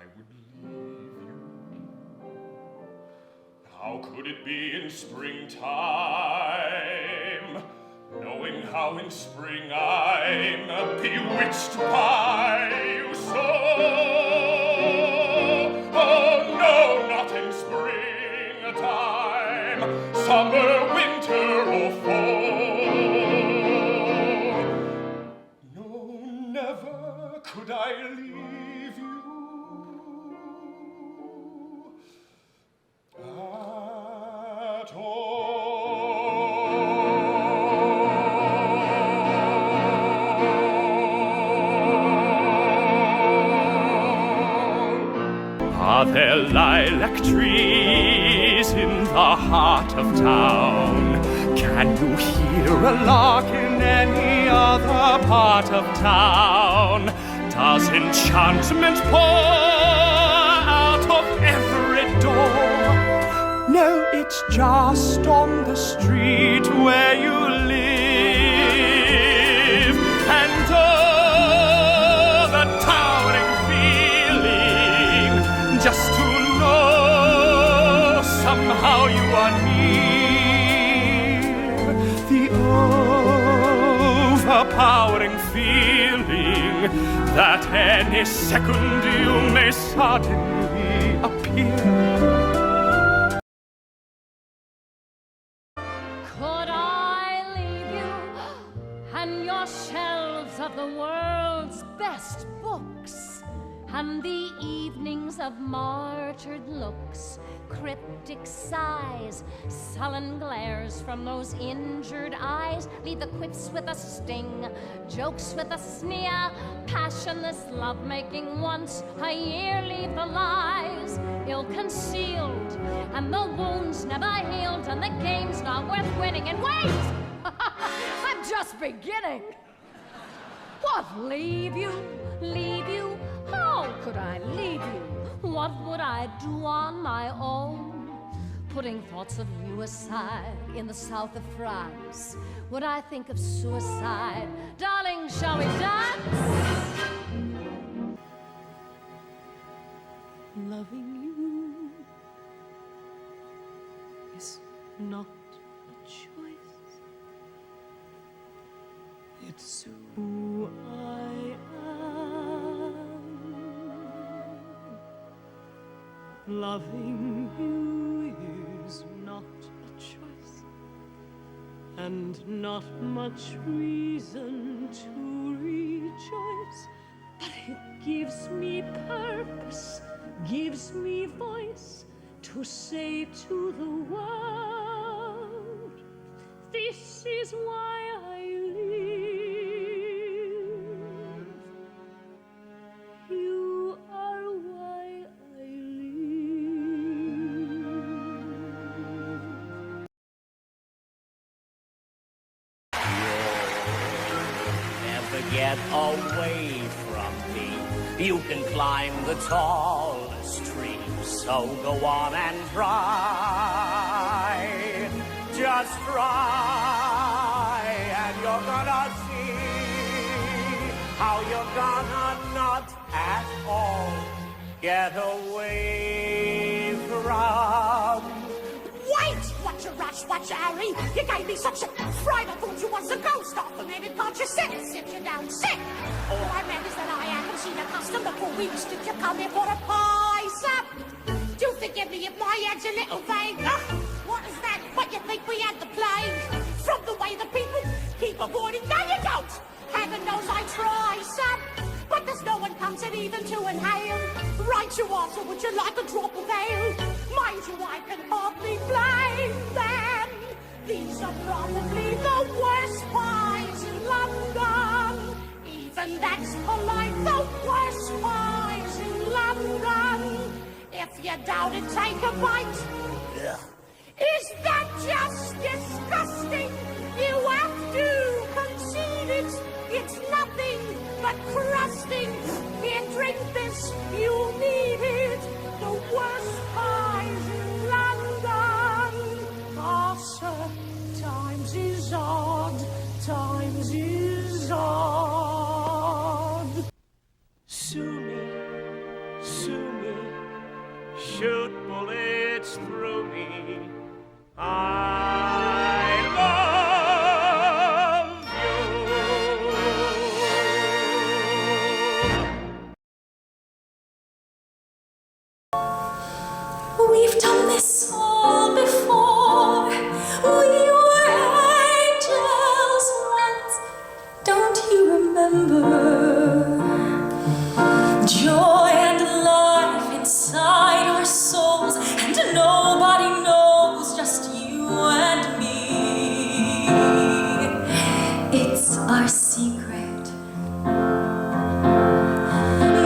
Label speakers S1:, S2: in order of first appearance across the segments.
S1: I would leave you. How could it be in springtime, knowing how in spring I'm bewitched by you so? Oh no, not in springtime, summer, winter, or fall. No, never could I leave you at all. Are there lilac trees in the heart of town? Can you hear a lark in any other part of town? Does enchantment pour out of every door? No, it's just on the street where you live. And oh, the towering feeling, just to know somehow you are near. The overpowering feeling that any second you may suddenly appear.
S2: Could I leave you and your shelves of the world's best books, and the evenings of martyred looks, cryptic sighs, sullen glares from those injured eyes? Leave the quips with a sting, jokes with a sneer, passionless lovemaking once a year. Leave the lies ill-concealed, and the wounds never healed, and the game's not worth winning. And wait! I'm just beginning. What, leave you? Leave you? How could I leave you? What would I do on my own? Putting thoughts of you aside, in the south of France, would I think of suicide? Darling, shall we dance?
S3: Loving you is not a choice. It's who I am. Loving you is not a choice, and not much reason to rejoice. But it gives me purpose, gives me voice to say to the world, this is why I live. You are why I live.
S4: You'll never get away from me. You can climb the tallest tree, so go on and try. Just try, and you're gonna see how you're gonna not at all get away from.
S5: Wait! Watch your rush, watch your hurry. You gave me such a fright, I thought you was a ghost. Off a minute, can't you sit? Sit you down, sit. All I meant is that I haven't seen a customer for weeks. Did you come here for a pie, sir? Do forgive me if my head's a little vague. What is that? What, you think we had the plague? From the way the people keep avoiding. No, you don't. Heaven knows I try, sir. But there's no one comes in even to inhale. Right you are, so would you like a drop of ale? Mind you, I can hardly blame them. These are probably the worst pies in London. Even that's polite, the worst pies in London. If you doubt it, take a bite.
S4: Ugh.
S5: Is that just disgusting? You have to concede it. It's nothing but crusting. Here, drink this. You need it. The worst pies in London. Ah, sir, times is odd. Times is odd.
S3: Sue me, sue me.
S4: shoot bullets through me. I love
S6: you. We've done this all before. We were angels once. Don't you remember? Joy and life inside our souls, and nobody knows, just you and me. It's our secret.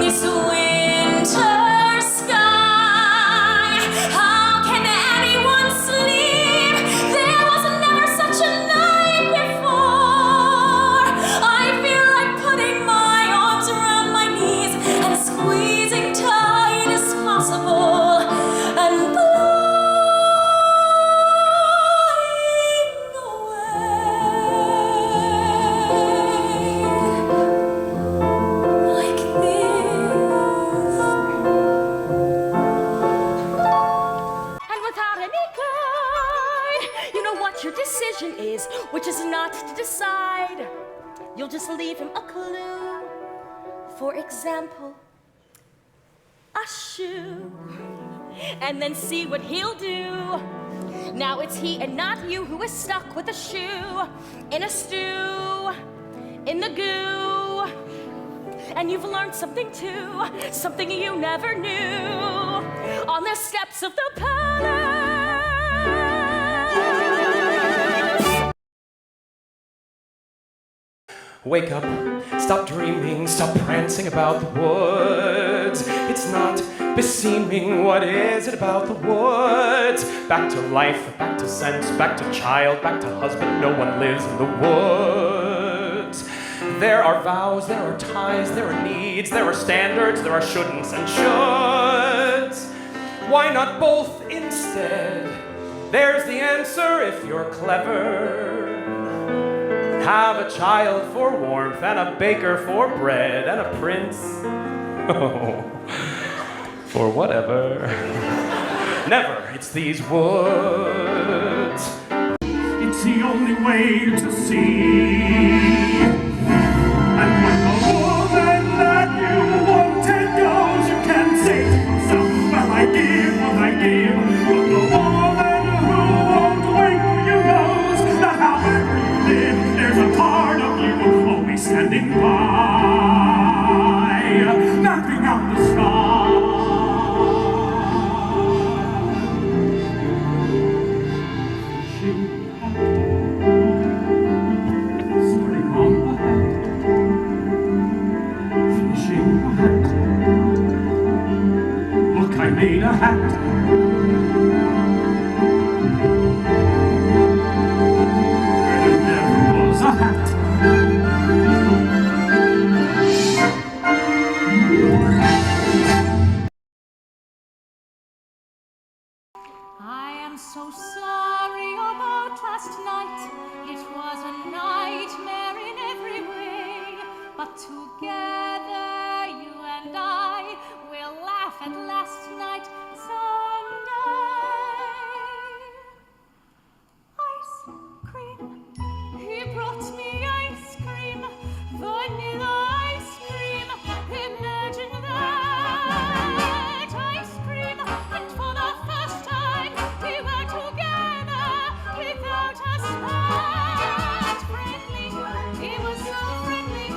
S6: This winter sky, how can anyone sleep? There was never such a night before. I feel like putting my arms around my knees and squeezing tight as possible and flying away like this.
S2: And without any guide, you know what your decision is, which is not to decide. You'll just leave him a clue. For example, a shoe. And then see what he'll do. Now it's he and not you who is stuck with a shoe in a stew, in the goo. And you've learned something too, something you never knew, on the steps of the palace.
S1: Wake up, stop dreaming, stop prancing about the woods. It's not beseeming, what is it about the woods? Back to life, back to sense, back to child, back to husband, no one lives in the woods. There are vows, there are ties, there are needs, there are standards, there are shouldn'ts and shoulds. Why not both instead? There's the answer if you're clever. Have a child for warmth, and a baker for bread, and a prince, for whatever. Never, it's these woods.
S7: It's the only way to see. And when the woman that you wanted goes, you can say to yourself, well, I give what I give. But the woman who won't wait for you knows that however you live, there's a part of you always standing by, mapping out the sky. Starting on the hat, finishing the hat. Look, I made a hat. There never was a hat.
S2: I am so sorry about last night. It was a nightmare in every way. But together, you and I will laugh at last night someday. Ice cream. He brought me ice cream. Vanilla ice cream. Imagine that. Ice cream. And for the first time, we were together without a spat. Friendly. He was so friendly.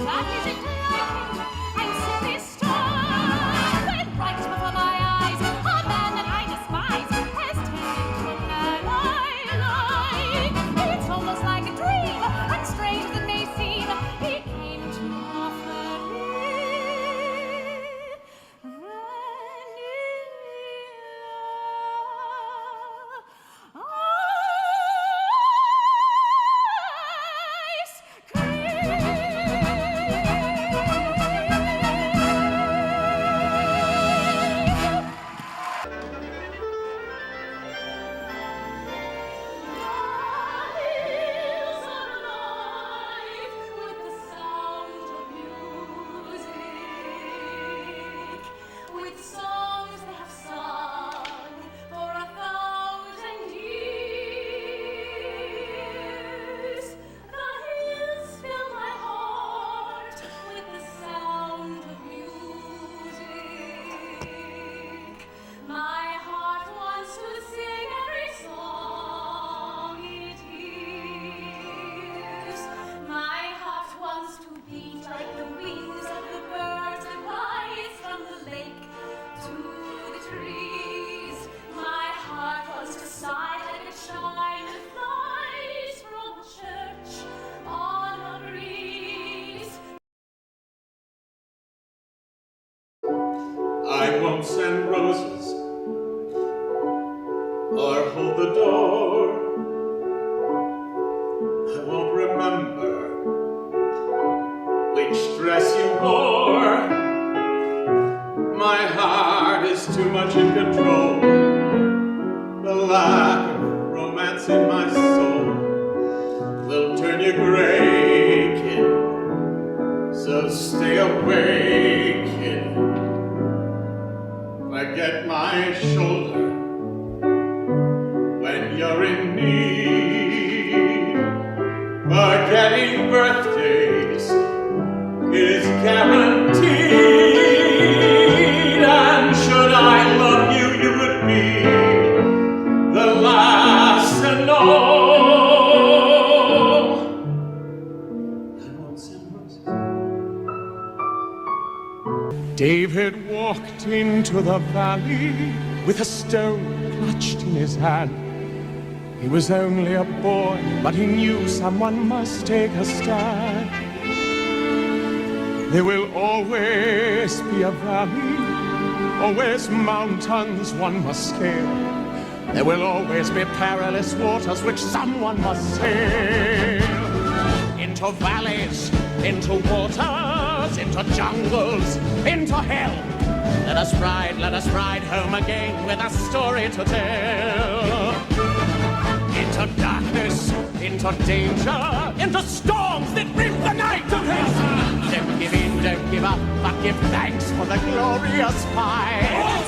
S2: That is it like him. And so he stopped. Went right before my eyes. A man that I despise has turned into a man I like. It's almost like a dream, and strange as it may seem, he came to offer me vanilla ice cream.
S8: won't send roses or hold the door. I won't remember which dress you wore. My heart is too much in control. The lack of romance in my soul will turn you gray, kid. So stay away, kid. Forget my shoulder when you're in need. Forgetting birthdays is guaranteed. And should I love you, you would be the last to know. I won't send roses.
S1: David walked into the valley with a stone clutched in his hand. He was only a boy, but he knew someone must take a stand. There will always be a valley, always mountains one must scale. There will always be perilous waters which someone must sail. Into valleys, into waters, into jungles, into hell. Let us ride home again with a story to tell. Into darkness, into danger, into storms that rip the night to rest. Don't give in, don't give up, but give thanks for the glorious fight.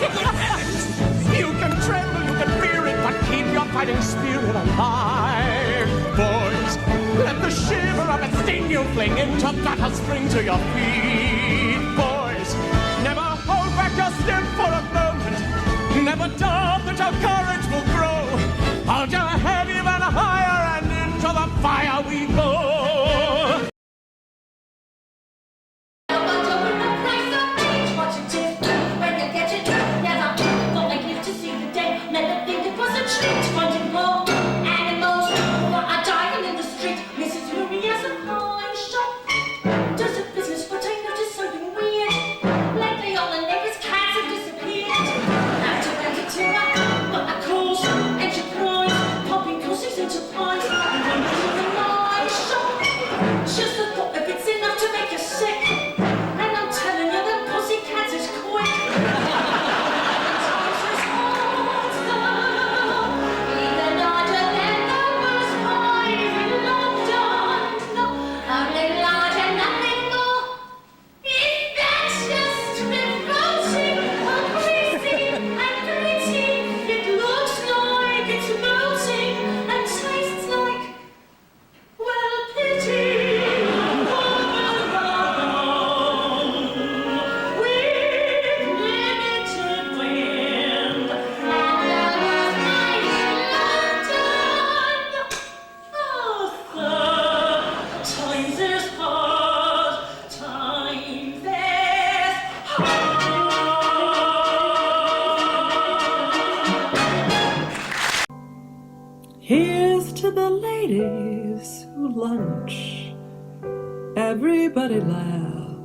S1: You can tremble, you can fear it, but keep your fighting spirit alive. Boys, let the shiver of it sting you, fling into battle, spring to your feet. Boys, never hold back your step for a moment. Never doubt that your courage will grow. Hold your head even higher and into the fire we go.
S9: Here's to the ladies who lunch. Everybody laugh.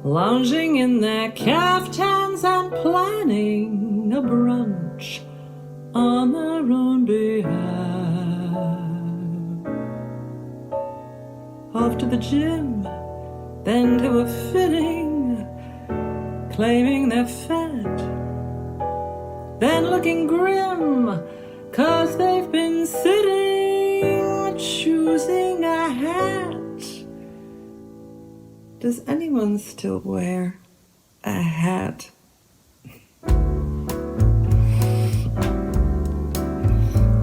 S9: Lounging in their caftans and planning a brunch on their own behalf. Off to the gym, then to a fitting, claiming they're fat, then looking grim, 'cause they've been sitting, choosing a hat. Does anyone still wear a hat?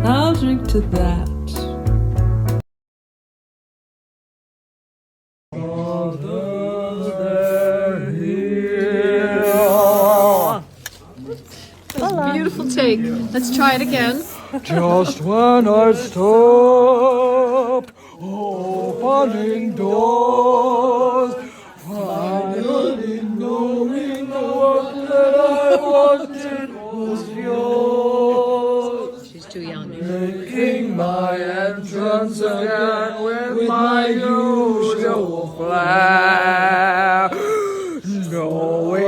S9: I'll drink to that.
S10: Beautiful take. Let's try it again.
S11: Just when I stopped opening doors, finally knowing the work that I wanted was yours.
S10: She's too young.
S11: Making my entrance again with my usual flair, knowing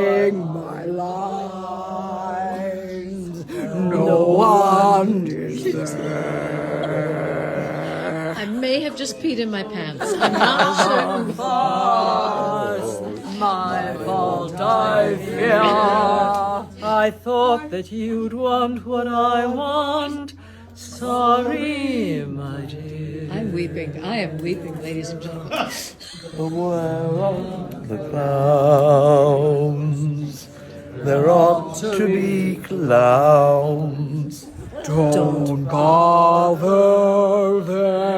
S10: peed in my pants. I'm not certain.
S11: My fault, I fear. I thought that you'd want what I want. Sorry, my dear.
S10: I'm weeping. I am weeping, ladies and gentlemen.
S11: Where are the clowns? There ought to be clowns. Don't bother them.